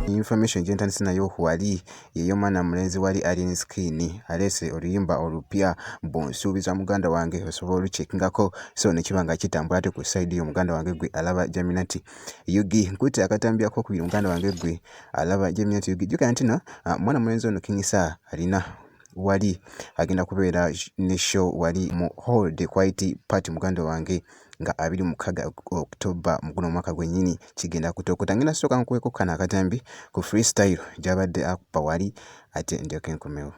Information gyentandise nayo wali y'omwana mulenzi wali alien skin alese oluyimba olupya bonsuubiza muganda wange osobola oluchekingako so nekibanga kitambula ate ku side yo muganda wange gwe alaba Jaminati Yugi nkute akatambyako ku muganda wange gwe alaba Jaminati Yugi jukira ntino mwana mulenzi ono Kingisa alina wali agenda kubeera ne show wali mu Hall the Quiet Party muganda wange nga 26 October muguno mwaka gwennyini kigenda kutokota ngina soka nkweko kana akatambi ku freestyle jabadde akupa wali ate ndyoke nkomewo.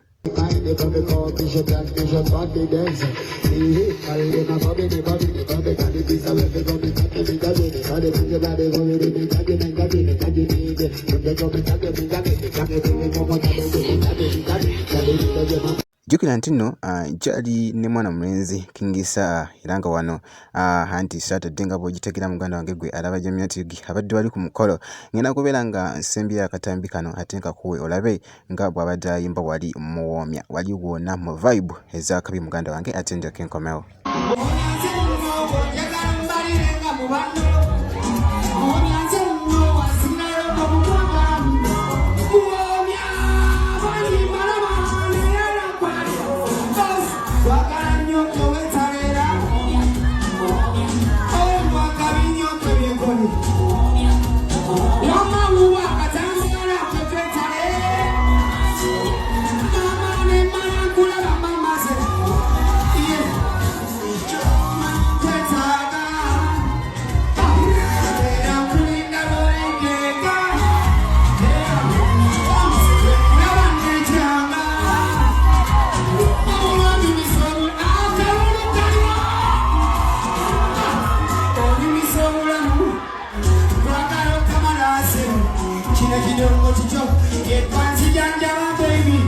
Jukira ntino jali ne mwana mulenzi Kingisa iranga wano anti Saturday nga bogitegera muganda wange gwe alaba Jaminati Yugi abadde wali ku mukolo ngena kubeera nga nsembya akatambi kano atenka kuwe olabe nga bwabadde ayimba wali muwomya wali wona mu vibe ezakabi muganda wange ate ndyoke nkomewo. Baby,